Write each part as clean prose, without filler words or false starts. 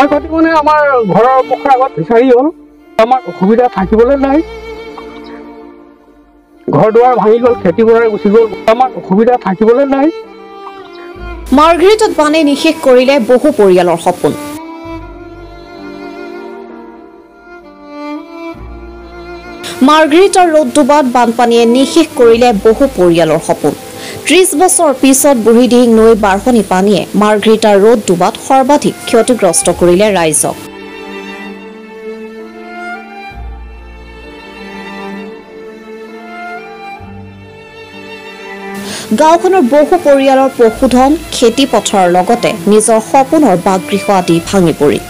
ক্ষয় ক্ষতি মানে আমাৰ ঘৰৰ মুখৰ আগত ফিচাৰী হ'ল, আমাৰ অসুবিধা থাকিবলৈ নাই। ঘৰ দুৱাৰ ভাঙি গ'ল, খেতি পথাৰ গুচি গ'ল, আমাৰ অসুবিধা থাকিবলৈ নাই। মাৰ্ঘেৰিটাত বানে নিশেষ কৰিলে বহু পৰিয়ালৰ সপোন। মাৰ্ঘেৰিটাৰ ৰ'দডুবাত বানপানীয়ে নিশেষ কৰিলে বহু পৰিয়ালৰ সপোন। 30 বছৰ পিছত বুঢ়ীদিহিং নৈ বাঢ়নি পানীয়ে মাৰ্ঘেৰিটাৰ ৰ'দডুবাত সৰ্বাধিক ক্ষতিগ্ৰস্ত কৰিলে ৰাইজক। গাঁওখনৰ বহু পৰিয়ালৰ পশুধন, খেতি পথাৰৰ লগতে নিজৰ সপোনৰ বাসগৃহ আদি ভাঙি পৰিল।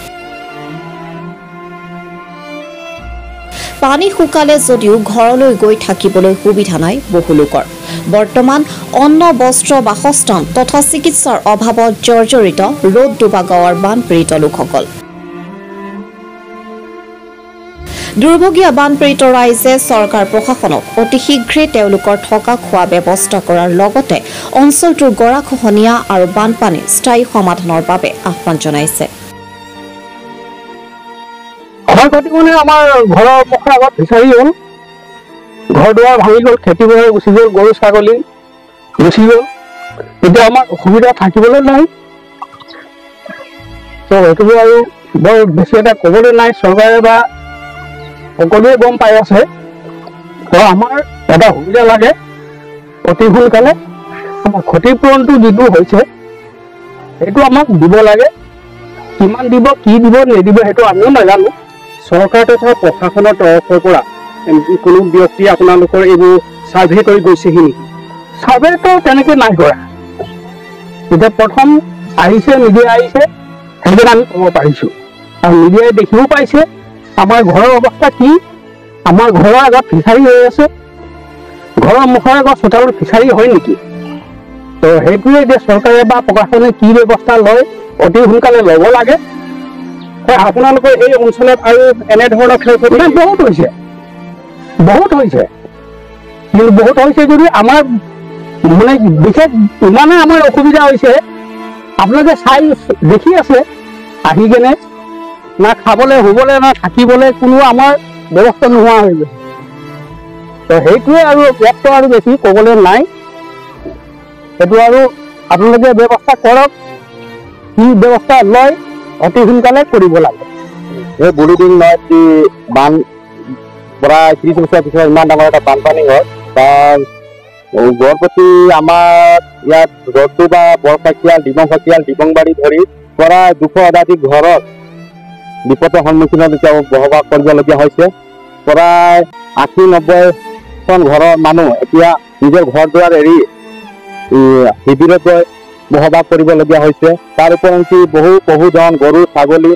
পানী শুকালে যদিও ঘৰলৈ গৈ থাকিবলৈ সুবিধা নাই বহু লোকৰ। বৰ্তমান অন্ন, বস্ত্ৰ, বাসস্থান তথা চিকিৎসাৰ অভাৱত জৰ্জৰিত ৰ'দডুবা গাঁৱৰ বানপীড়িত লোকসকল। দুৰ্ভগীয়া বানপীড়িত ৰাইজে চৰকাৰ প্ৰশাসনক অতি শীঘ্ৰে তেওঁলোকৰ থকা খোৱা ব্যৱস্থা কৰাৰ লগতে অঞ্চলটোৰ গৰাখহনীয়া আৰু বানপানীৰ স্থায়ী সমাধানৰ বাবে আহ্বান জনাইছে। ক্ষয় ক্ষতি মানে আমাৰ ঘৰৰ মুখৰ আগত ফিচাৰী হ'ল, ঘৰ দুৱাৰ ভাঙি গ'ল, খেতি পথাৰ গুচি গ'ল, গৰু ছাগলী গুচি গ'ল, এতিয়া আমাৰ অসুবিধা থাকিবলৈ নাই। সেইটো আৰু বৰ বেছি এটা ক'বলৈ নাই। চৰকাৰে বা সকলোৱে গম পাই আছে, তো আমাৰ এটা সুবিধা লাগে অতি সোনকালে। আমাৰ ক্ষতিপূৰণটো যিটো হৈছে সেইটো আমাক দিব লাগে। কিমান দিব, কি দিব, নিদিব সেইটো আমিও নাজানো। চৰকাৰ তথা প্ৰশাসনৰ তৰফৰ পৰা কোনো ব্যক্তি আপোনালোকৰ এইবোৰ ছাৰ্ভে কৰি গৈছেহি নেকি? ছাৰ্ভেটো তেনেকৈ নাই কৰা। এতিয়া প্ৰথম আহিছে, মিডিয়া আহিছে, সেইকাৰণে আমি ক'ব পাৰিছোঁ। আৰু মিডিয়াই দেখিও পাইছে আমাৰ ঘৰৰ অৱস্থা কি। আমাৰ ঘৰৰ আগত ফিচাৰী হৈ আছে, ঘৰৰ মুখৰ আগত চোতালত ফিচাৰী হয় নেকি? তো সেইটোৱে এতিয়া চৰকাৰে বা প্ৰশাসনে কি ব্যৱস্থা লয় অতি সোনকালে ল'ব লাগে। আপোনালোকৰ এই অঞ্চলত আৰু এনেধৰণৰ ক্ষয়ক্ষতি বহুত হৈছে, বহুত হৈছে। কিন্তু বহুত হৈছে যদি আমাৰ মানে বিশেষ ইমানে আমাৰ অসুবিধা হৈছে, আপোনালোকে চাই দেখি আছে আহি কেনে, না খাবলৈ, শুবলৈ, না থাকিবলৈ কোনো আমাৰ ব্যৱস্থা নোহোৱা হৈ গৈছে। তো সেইটোৱে আৰু ইয়াততো আৰু বেছি ক'বলৈ নাই। সেইটো আৰু আপোনালোকে ব্যৱস্থা কৰক, কি ব্যৱস্থা লয় অতি সোনকালে কৰিব লাগে। এই বুঢ়ীদিহিং নৈত যি বান প্ৰায় 30 বছৰ পিছত ইমান ডাঙৰ এটা বানপানী হয়, তাৰ গড় প্ৰতি আমাৰ ইয়াত ৰ'দডুবা, বৰফাকিয়াল, ডিবংবাৰী ধৰি প্ৰায় 200 অধাধিক ঘৰত বিপদৰ সন্মুখীনত এতিয়া বসবাস কৰিবলগীয়া হৈছে। প্ৰায় 80-90খন ঘৰৰ মানুহ এতিয়া নিজৰ ঘৰ দুৱাৰ এৰি শিবিৰত গৈ বসবাস কৰিবলগীয়া হৈছে। তাৰ উপৰঞ্চি বহু পশুধন, গৰু ছাগলী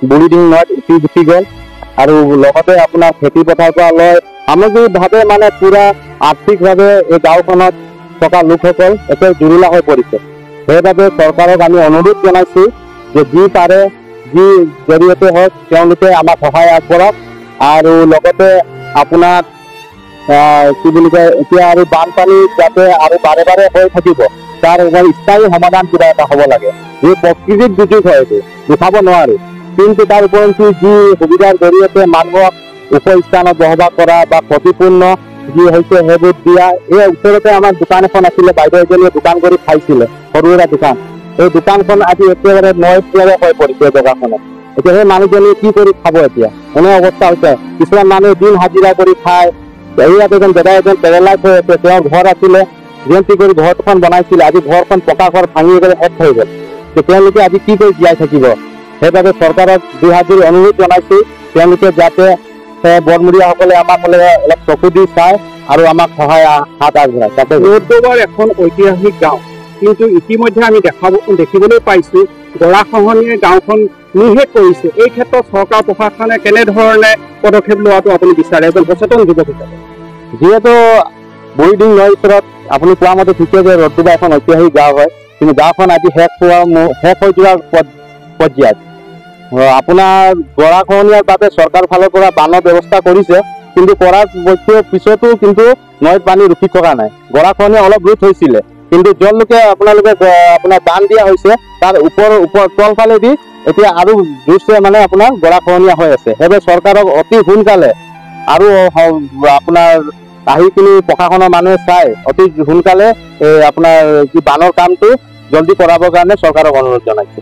বুঢ়ীদিহিং নৈত উটি গুচি গ'ল। আৰু লগতে আপোনাৰ খেতি পথাৰৰ পৰা লৈ সামগ্ৰিকভাৱে মানে পুৰা আৰ্থিকভাৱে এই গাঁওখনত থকা লোকসকল একেবাৰে জুৰুলা হৈ পৰিছে। সেইবাবে চৰকাৰক আমি অনুৰোধ জনাইছোঁ যে যি পাৰে, যি জৰিয়তে হওক তেওঁলোকে আমাক সহায় আগবঢ়াওক। আৰু লগতে আপোনাৰ কি বুলি কয়, এতিয়া আৰু বানপানী যাতে আৰু বাৰে বাৰে হৈ থাকিব তাৰ স্থায়ী সমাধান কিবা এটা হ'ব লাগে। এই প্ৰকৃতিক দুৰ্যোগ হয়, এইটো উঠাব নোৱাৰি। কিন্তু তাৰ উপৰঞ্চি যি সুবিধাৰ জৰিয়তে মানুহক ওখ স্থানত বসবাস কৰা বা ক্ষতিপূৰ্ণ যি হৈছে সেইবোৰ দিয়া। এই ওচৰতে আমাৰ দোকান এখন আছিলে, বাইদেউ এজনীয়ে দোকান কৰি খাইছিলে, সৰু সুৰা দোকান। এই দোকানখন আজি একেবাৰে নৈত হৈ পৰিছে জেগাখনত। এতিয়া সেই মানুহজনী কি কৰি খাব? এতিয়া এনে অৱস্থা হৈছে। কিছুমান মানুহে দিন হাজিৰা কৰি খায়। ইয়াত এজন দাদা এজন পেৰেলাইজ হৈ আছে, তেওঁৰ ঘৰ আছিলে, জয়ন্তী কৰি ঘৰখন বনাইছিলে, আজি ঘৰখন পকা ঘৰ ভাঙি গ'লে শেষ হৈ গ'ল। তেওঁলোকে আজি কি কৰি জীয়াই থাকিব? সেইবাবে চৰকাৰক দুহাত জোৰ অনুৰোধ জনাইছোঁ, তেওঁলোকে যাতে বৰমূৰীয়াসকলে আমাক অলপ চকু দি চায় আৰু আমাক সহায় হাত আগবঢ়ায়। তাতে ৰ'দডুবাৰ এখন ঐতিহাসিক গাঁও, কিন্তু ইতিমধ্যে আমি দেখিবলৈ পাইছোঁ গৰাখহনীয়ে গাঁওখন নিশেষ কৰিছে। এই ক্ষেত্ৰত চৰকাৰ প্ৰশাসনে কেনেধৰণে পদক্ষেপ লোৱাটো আপুনি বিচাৰে এজন সচেতন যুৱক হিচাপে? যিহেতু বুঢ়ীদিহিং নৈৰ ওচৰত আপুনি কোৱা মতে ঠিকে যে ৰ'দডুবা এখন ঐতিহাসিক গাঁও হয়, কিন্তু গাঁওখন আজি শেষ হৈ যোৱাৰ পৰ্যায়ত। আপোনাৰ গৰাখহনীয়াৰ বাবে চৰকাৰ ফালৰ পৰা বানৰ ব্যৱস্থা কৰিছে, কিন্তু কৰাৰ পিছতো কিন্তু নৈত পানী ৰখি থকা নাই। গৰাখহনীয়া অলপ ৰোধ হৈছিলে, কিন্তু য'লৈকে আপোনালোকে আপোনাৰ বান্ধ দিয়া হৈছে তাৰ ওপৰ তলফালেদি এতিয়া আৰু জোৰছে মানে আপোনাৰ গৰাখহনীয়া হৈ আছে। সেইবাবে চৰকাৰক অতি সোনকালে আৰু আপোনাৰ আহি কিনি প্ৰশাসনৰ মানুহে চাই অতি সোনকালে আপোনাৰ কি বানৰ কামটো জলদি কৰাবৰ কাৰণে চৰকাৰক অনুৰোধ জনাইছে।